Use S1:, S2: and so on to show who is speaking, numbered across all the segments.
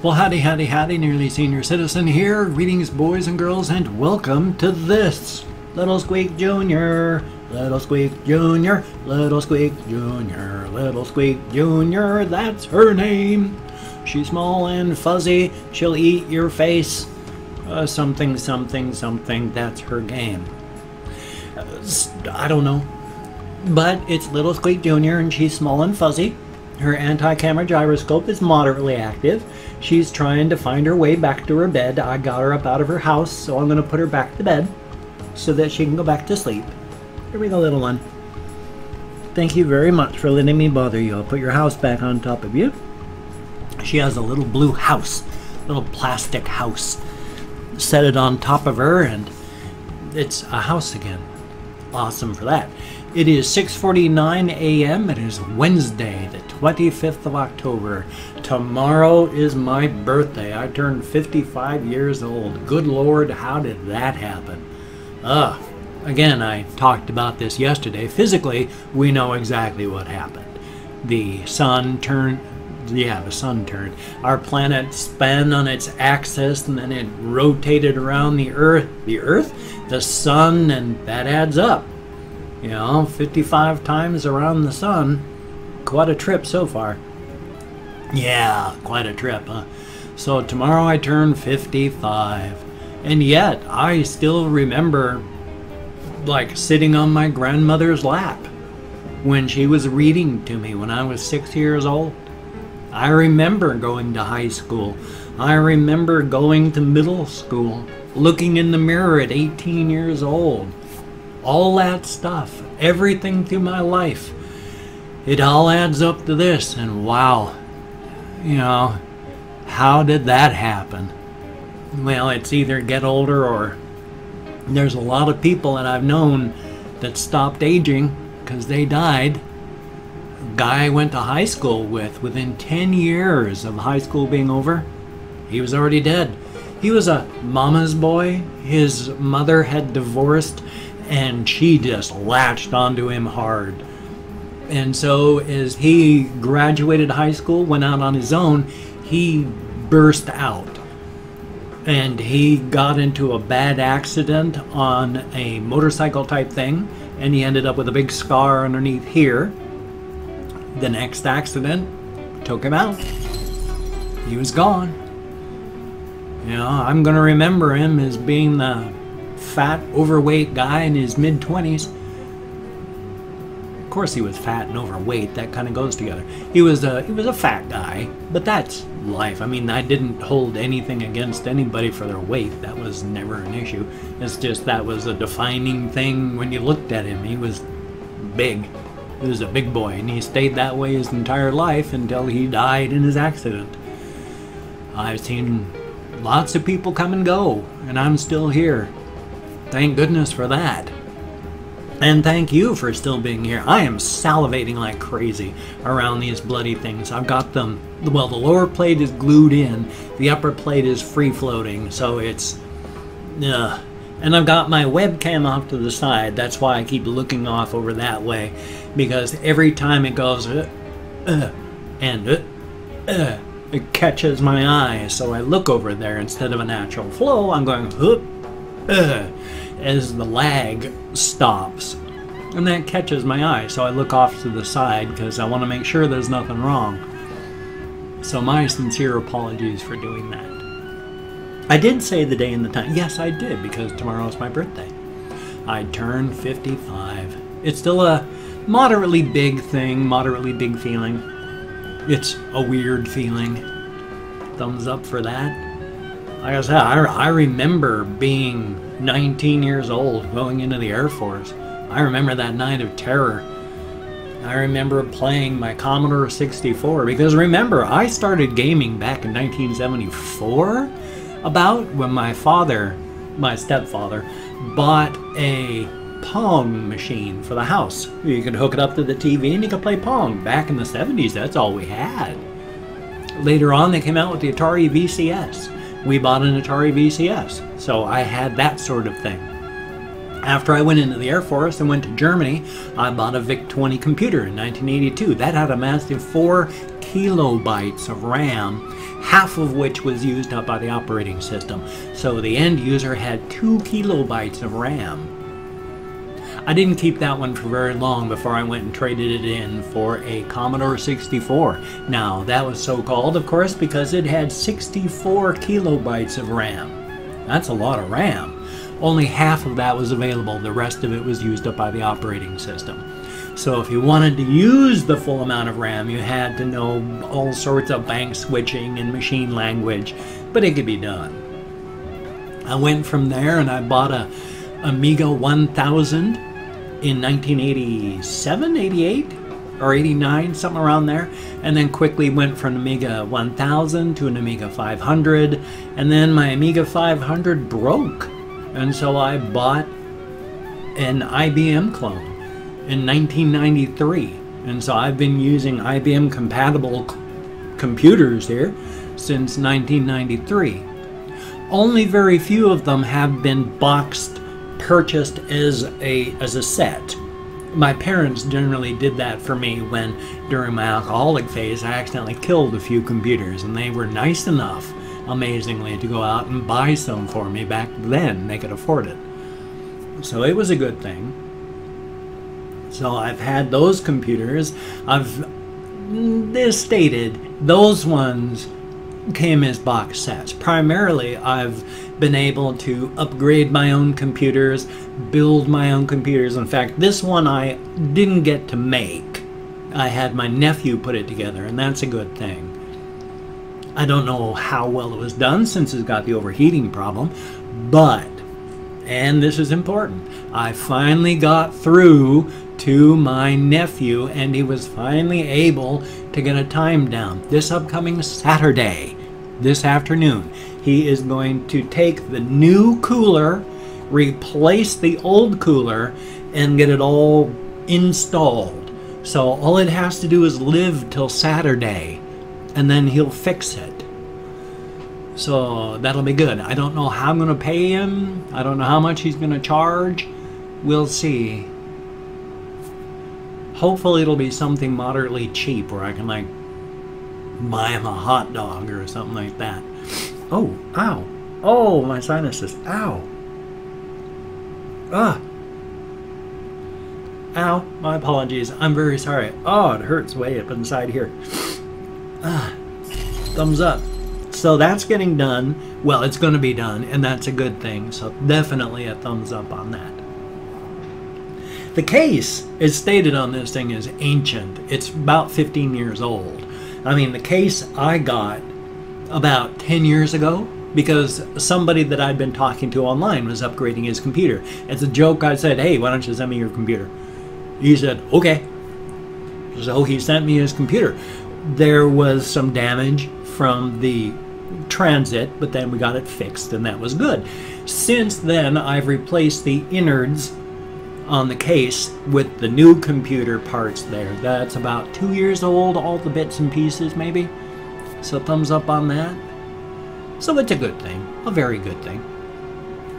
S1: Well, howdy, howdy, howdy, nearly senior citizen here. Greetings, boys and girls, and welcome to this Little Squeak Jr., Little Squeak Jr., Little Squeak Jr., Little Squeak Jr., that's her name. She's small and fuzzy, she'll eat your face. Something, something, something, that's her game. I don't know. But it's Little Squeak Jr. and she's small and fuzzy. Her anti-camera gyroscope is moderately active. She's trying to find her way back to her bed. I got her up out of her house, so I'm going to put her back to bed so that she can go back to sleep. Here we go, little one. Thank you very much for letting me bother you. I'll put your house back on top of you. She has a little blue house, little plastic house. Set it on top of her and it's a house again. Awesome for that. It is 6:49 a.m. It is Wednesday, the 25th of October. Tomorrow is my birthday. I turned 55 years old. Good Lord, how did that happen? Again, I talked about this yesterday. Physically, we know exactly what happened. The sun turned. Yeah, the sun turned. Our planet spun on its axis and then it rotated around the Earth. The sun, and that adds up. You know, 55 times around the sun. Quite a trip so far. Yeah, quite a trip, huh? So tomorrow I turn 55. And yet, I still remember, like, sitting on my grandmother's lap when she was reading to me when I was 6 years old. I remember going to high school. I remember going to middle school, looking in the mirror at 18 years old. All that stuff, everything through my life, it all adds up to this, and wow, you know, how did that happen? Well, it's either get older or there's a lot of people that I've known that stopped aging because they died. A guy I went to high school with, within 10 years of high school being over, he was already dead. He was a mama's boy. His mother had divorced and she just latched onto him hard. And so as he graduated high school, went out on his own, he burst out. And he got into a bad accident on a motorcycle type thing, and he ended up with a big scar underneath here. The next accident took him out. He was gone. You know, I'm going to remember him as being the fat, overweight guy in his mid-20s. Of course he was fat and overweight, that kind of goes together. He was a fat guy, but that's life. I mean, I didn't hold anything against anybody for their weight. That was never an issue. It's just that was a defining thing when you looked at him. He was big. He was a big boy, and he stayed that way his entire life until he died in his accident. I've seen lots of people come and go, and I'm still here. Thank goodness for that. And thank you for still being here. I am salivating like crazy around these bloody things. I've got them, well, the lower plate is glued in, the upper plate is free floating, so it's, and I've got my webcam off to the side. That's why I keep looking off over that way, because every time it goes, it catches my eye, so I look over there instead of a natural flow. I'm going, as the lag stops, and that catches my eye, so I look off to the side because I want to make sure there's nothing wrong. So my sincere apologies for doing that. I did say the day and the time. Yes, I did, because tomorrow's my birthday. I turned 55. It's still a moderately big thing, moderately big feeling. It's a weird feeling. Thumbs up for that. Like I said, I remember being 19 years old, going into the Air Force. I remember that night of terror. I remember playing my Commodore 64, because remember, I started gaming back in 1974, about when my stepfather, bought a Pong machine for the house. You could hook it up to the TV and you could play Pong. Back in the 70s, that's all we had. Later on, they came out with the Atari VCS. We bought an Atari VCS, so I had that sort of thing. After I went into the Air Force and went to Germany, I bought a VIC-20 computer in 1982. That had a massive 4 kilobytes of RAM, half of which was used up by the operating system. So the end user had 2 kilobytes of RAM. I didn't keep that one for very long before I went and traded it in for a Commodore 64. Now, that was so called, of course, because it had 64 kilobytes of RAM. That's a lot of RAM. Only half of that was available. The rest of it was used up by the operating system. So if you wanted to use the full amount of RAM, you had to know all sorts of bank switching and machine language, but it could be done. I went from there and I bought a Amiga 1000 in 1987, 88, or 89, something around there, and then quickly went from Amiga 1000 to an Amiga 500, and then my Amiga 500 broke, and so I bought an IBM clone in 1993, and so I've been using IBM compatible computers here since 1993. Only very few of them have been purchased as a set. My parents generally did that for me when, during my alcoholic phase, I accidentally killed a few computers, and they were nice enough, amazingly, to go out and buy some for me back then. They could afford it. So it was a good thing. So I've had those computers. As stated, those ones came as box sets. Primarily, I've been able to upgrade my own computers, build my own computers. In fact, this one I didn't get to make. I had my nephew put it together, and that's a good thing. I don't know how well it was done since it's got the overheating problem, but, and this is important, I finally got through to my nephew, and he was finally able to get a time down. This upcoming Saturday, this afternoon, he is going to take the new cooler, replace the old cooler, and get it all installed. So all it has to do is live till Saturday, and then he'll fix it. So that'll be good. I don't know how I'm going to pay him. I don't know how much he's going to charge. We'll see. Hopefully it'll be something moderately cheap where I can, like, buy him a hot dog or something like that. Oh, ow. Oh, my sinuses. Ow. Ah. Ow. My apologies. I'm very sorry. Oh, it hurts way up inside here. Ah. Thumbs up. So that's getting done. Well, it's going to be done, and that's a good thing. So definitely a thumbs up on that. The case, as stated on this thing, is ancient. It's about 15 years old. I mean, the case I got about 10 years ago because somebody that I'd been talking to online was upgrading his computer. As a joke, I said, hey, why don't you send me your computer? He said, okay. So he sent me his computer. There was some damage from the transit, but then we got it fixed, and that was good. Since then, I've replaced the innards on the case with the new computer parts there. That's about 2 years old, all the bits and pieces maybe. So thumbs up on that. So it's a good thing, a very good thing.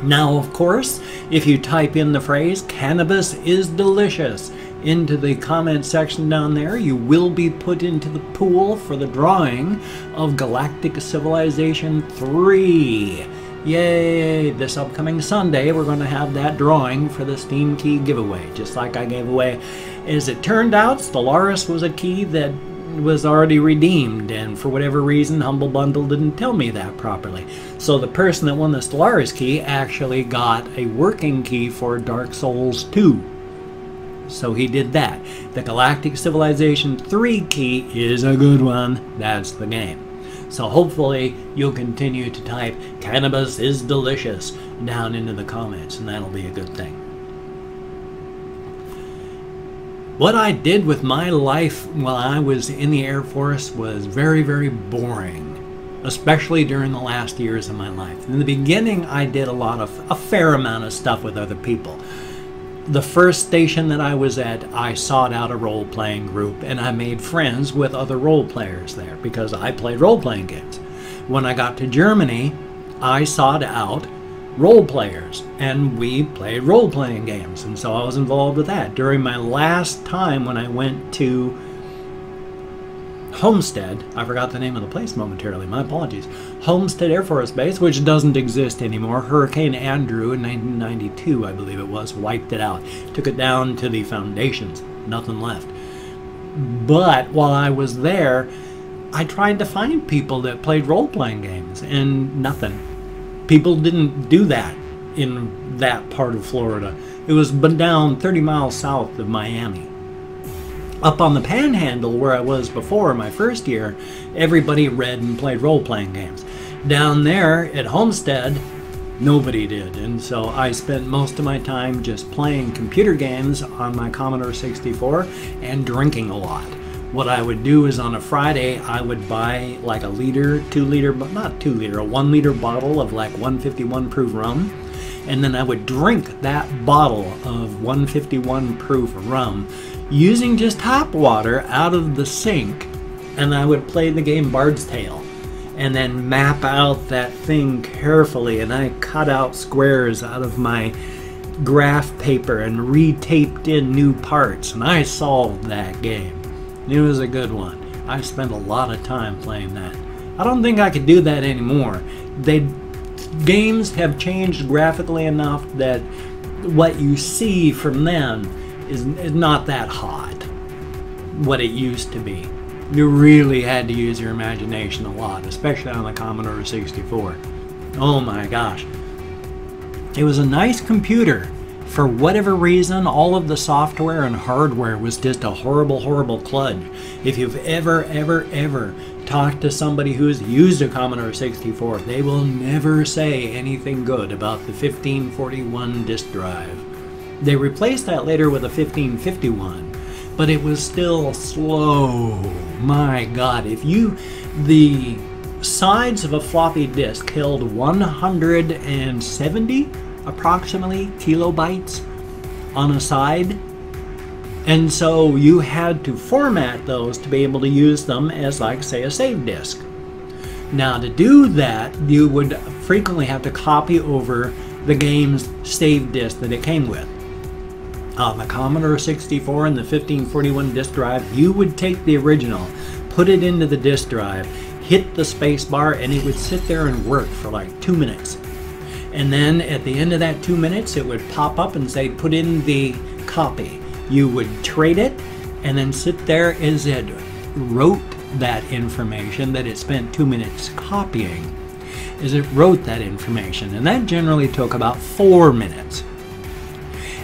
S1: Now, of course, if you type in the phrase "cannabis is delicious" into the comment section down there, you will be put into the pool for the drawing of Galactic Civilization 3. Yay! This upcoming Sunday, we're going to have that drawing for the Steam key giveaway, just like I gave away. As it turned out, Stellaris was a key that was already redeemed, and for whatever reason, Humble Bundle didn't tell me that properly. So the person that won the Stellaris key actually got a working key for Dark Souls 2. So he did that. The Galactic Civilization 3 key is a good one. That's the game. So hopefully you'll continue to type "cannabis is delicious" down into the comments, and that'll be a good thing. What I did with my life while I was in the Air Force was very, very boring, especially during the last years of my life. In the beginning, I did a fair amount of stuff with other people. The first station that I was at, I sought out a role-playing group, and I made friends with other role players there because I played role-playing games. When I got to Germany, I sought out role players, and we played role-playing games, and so I was involved with that. During my last time when I went to Homestead, I forgot the name of the place momentarily, my apologies. Homestead Air Force Base, which doesn't exist anymore. Hurricane Andrew in 1992, I believe it was, wiped it out. Took it down to the foundations. Nothing left. But while I was there, I tried to find people that played role-playing games, and nothing. People didn't do that in that part of Florida. It was down 30 miles south of Miami. Up on the Panhandle, where I was before, my first year, everybody read and played role-playing games. Down there at Homestead, nobody did, and so I spent most of my time just playing computer games on my Commodore 64 and drinking a lot. What I would do is on a Friday, I would buy like a liter, 2 liter, but not 2 liter, a 1 liter bottle of like 151 proof rum, and then I would drink that bottle of 151 proof rum using just tap water out of the sink, and I would play the game Bard's Tale and then map out that thing carefully, and I cut out squares out of my graph paper and retaped in new parts, and I solved that game. It was a good one. I spent a lot of time playing that. I don't think I could do that anymore. Games have changed graphically enough that what you see from them is not that hot, what it used to be. You really had to use your imagination a lot, especially on the Commodore 64. Oh my gosh. It was a nice computer. For whatever reason, all of the software and hardware was just a horrible, horrible kludge. If you've ever talked to somebody who's used a Commodore 64, they will never say anything good about the 1541 disk drive. They replaced that later with a 1551, but it was still slow. My God, the sides of a floppy disk held 170 approximately kilobytes on a side, and so you had to format those to be able to use them as, like, say, a save disk. Now, to do that, you would frequently have to copy over the game's save disk that it came with. On the Commodore 64 and the 1541 disk drive, you would take the original, put it into the disk drive, hit the space bar, and it would sit there and work for like 2 minutes. And then at the end of that 2 minutes, it would pop up and say, put in the copy. You would trade it and then sit there as it wrote that information that it spent 2 minutes copying, as it wrote that information. And that generally took about 4 minutes.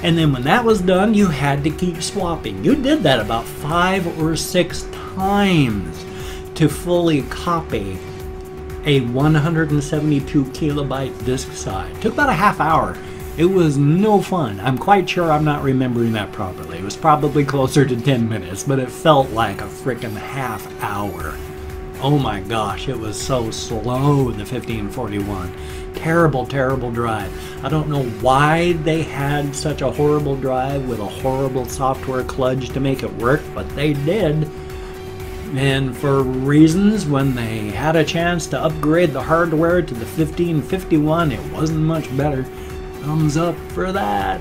S1: And then when that was done, you had to keep swapping. You did that about 5 or 6 times to fully copy a 172 kilobyte disk size. It took about a half hour. It was no fun. I'm quite sure I'm not remembering that properly. It was probably closer to 10 minutes, but it felt like a freaking half hour. Oh my gosh, it was so slow, the 1541. Terrible, terrible drive. I don't know why they had such a horrible drive with a horrible software kludge to make it work, but they did. And for reasons, when they had a chance to upgrade the hardware to the 1551, it wasn't much better. Thumbs up for that.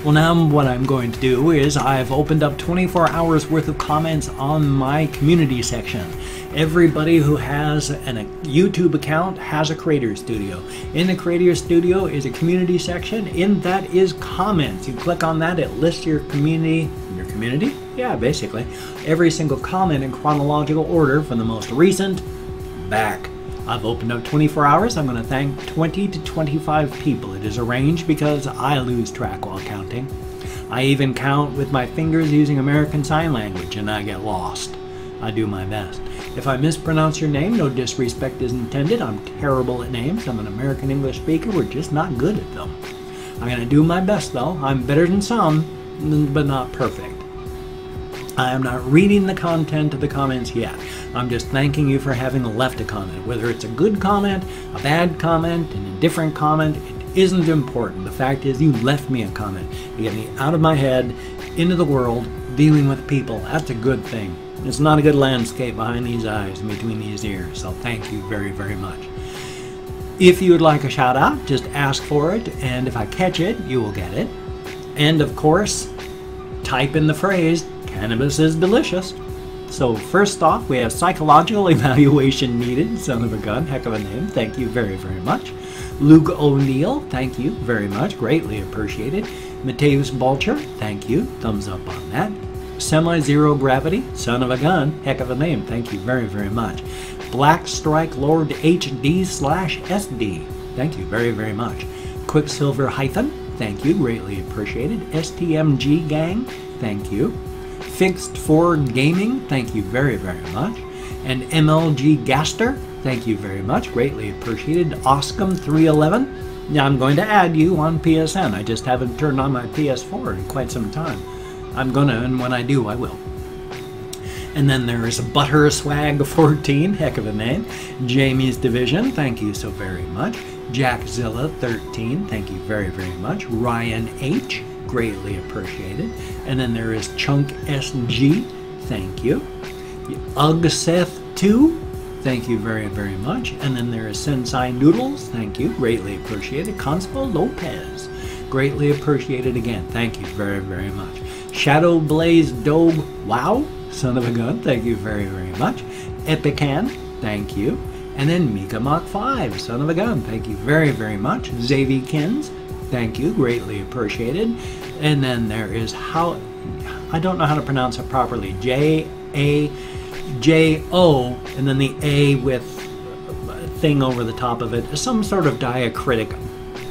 S1: Well, now what I'm going to do is I've opened up 24 hours worth of comments on my community section. Everybody who has a YouTube account has a Creator Studio. In the Creator Studio is a community section. In that is comments. You click on that, it lists your community. Your community? Yeah, basically. Every single comment in chronological order from the most recent back. I've opened up 24 hours. I'm going to thank 20 to 25 people. It is arranged because I lose track while counting. I even count with my fingers using American Sign Language, and I get lost. I do my best. If I mispronounce your name, no disrespect is intended. I'm terrible at names. I'm an American English speaker. We're just not good at them. I'm going to do my best, though. I'm better than some, but not perfect. I am not reading the content of the comments yet. I'm just thanking you for having left a comment. Whether it's a good comment, a bad comment, and a different comment, it isn't important. The fact is you left me a comment. You get me out of my head, into the world, dealing with people. That's a good thing. It's not a good landscape behind these eyes and between these ears, so thank you very, very much. If you would like a shout out, just ask for it, and if I catch it, you will get it. And of course, type in the phrase, "Cannabis is delicious." So first off, we have psychological evaluation needed. Son of a gun, heck of a name. Thank you very, very much. Luke O'Neill, thank you very much. Greatly appreciated. Mateus Bulcher, thank you. Thumbs up on that. Semi-Zero Gravity, son of a gun, heck of a name. Thank you very, very much. Black Strike Lord HD/SD, thank you very, very much. Quicksilver Hyphen, thank you, greatly appreciated. STMG Gang, thank you. Fixed for Gaming, thank you very, very much. And MLG Gaster, thank you very much, greatly appreciated. Oscom311, now I'm going to add you on PSN. I just haven't turned on my PS4 in quite some time. I'm gonna, and when I do, I will. And then there is Butter Swag 14, heck of a name. Jamie's Division, thank you so very much. Jackzilla 13, thank you very, very much. Ryan H, greatly appreciated. And then there is Chunk SG, thank you. Ugseth 2, thank you very, very much. And then there is Sensei Noodles, thank you, greatly appreciated. Conspo Lopez, greatly appreciated again, thank you very, very much. Shadow Blaze Dobe, wow, son of a gun, thank you very, very much. Epican, thank you. And then Mika Mach 5, son of a gun, thank you very, very much. Xavier Kins, thank you, greatly appreciated. And then there is I don't know how to pronounce it properly, J-A-J-O, and then the A with a thing over the top of it, some sort of diacritic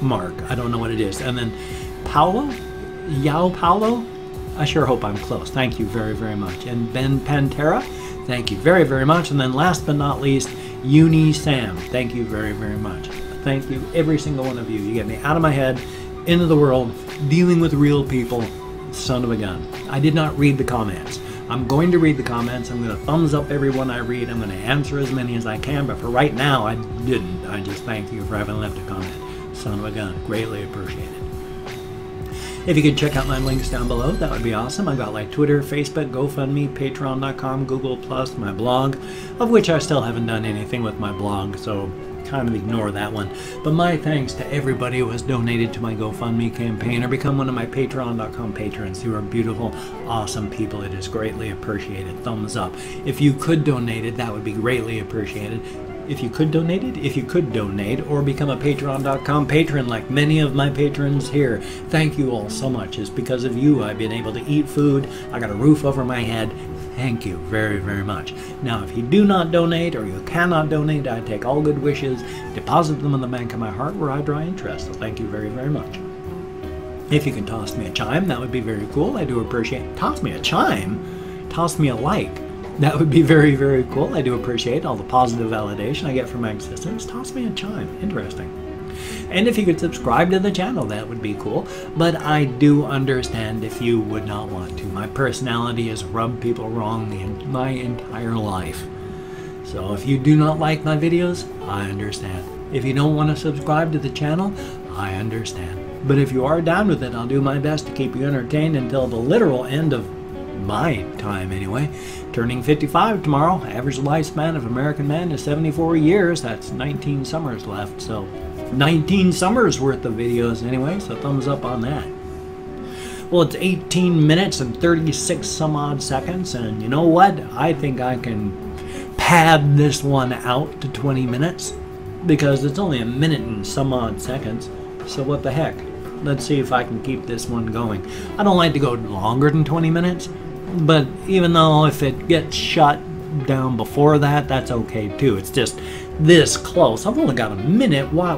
S1: mark, I don't know what it is. And then Paolo, Yao Paolo, I sure hope I'm close. Thank you very, very much. And Ben Pantera, thank you very, very much. And then last but not least, Uni Sam, thank you very, very much. Thank you, every single one of you. You get me out of my head, into the world, dealing with real people, son of a gun. I did not read the comments. I'm going to read the comments. I'm going to thumbs up every one I read. I'm going to answer as many as I can. But for right now, I didn't. I just thank you for having left a comment. Son of a gun. Greatly appreciated. If you could check out my links down below, that would be awesome. I've got like Twitter, Facebook, GoFundMe, Patreon.com, Google+, my blog, of which I still haven't done anything with my blog, so kind of ignore that one. But my thanks to everybody who has donated to my GoFundMe campaign or become one of my Patreon.com patrons, who are beautiful, awesome people. It is greatly appreciated. Thumbs up. If you could donate it, that would be greatly appreciated. If you could donate it, if you could donate or become a Patreon.com patron like many of my patrons here, thank you all so much. It's because of you I've been able to eat food. I got a roof over my head. Thank you very, very much. Now, if you do not donate or you cannot donate, I take all good wishes, deposit them in the bank of my heart where I draw interest. So thank you very, very much. If you can toss me a chime, that would be very cool. I do appreciate. Toss me a chime? Toss me a like. That would be very, very cool. I do appreciate all the positive validation I get from my existence. Toss me a chime. Interesting. And if you could subscribe to the channel, that would be cool. But I do understand if you would not want to. My personality has rubbed people wrong my entire life. So if you do not like my videos, I understand. If you don't want to subscribe to the channel, I understand. But if you are down with it, I'll do my best to keep you entertained until the literal end of my time anyway. Turning 55 tomorrow. Average lifespan of American man is 74 years. That's 19 summers left. So 19 summers worth of videos anyway. So thumbs up on that. Well, it's 18 minutes and 36 some odd seconds. And you know what? I think I can pad this one out to 20 minutes. Because it's only a minute and some odd seconds. So what the heck? Let's see if I can keep this one going. I don't like to go longer than 20 minutes. But even though if it gets shut down before that, that's okay too. It's just this close. I've only got a minute. Why?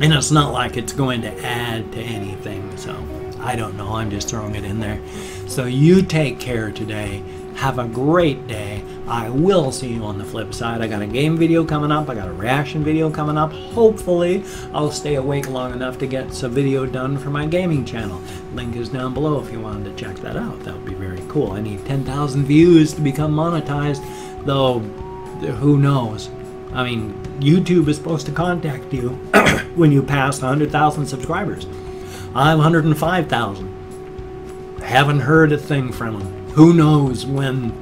S1: And it's not like it's going to add to anything. So I don't know. I'm just throwing it in there. So you take care today. Have a great day. I will see you on the flip side. I got a game video coming up. I got a reaction video coming up. Hopefully, I'll stay awake long enough to get some video done for my gaming channel. Link is down below if you wanted to check that out. That would be very cool. I need 10,000 views to become monetized, though who knows. I mean, YouTube is supposed to contact you when you pass 100,000 subscribers. I'm 105,000. Haven't heard a thing from them. Who knows when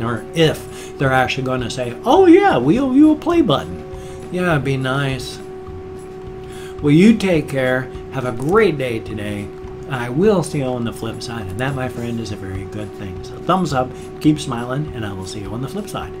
S1: or if they're actually going to say, oh yeah, we owe you a play button. Yeah, it'd be nice. Well, you take care. Have a great day today. I will see you on the flip side, and that, my friend, is a very good thing. So thumbs up, keep smiling, and I will see you on the flip side.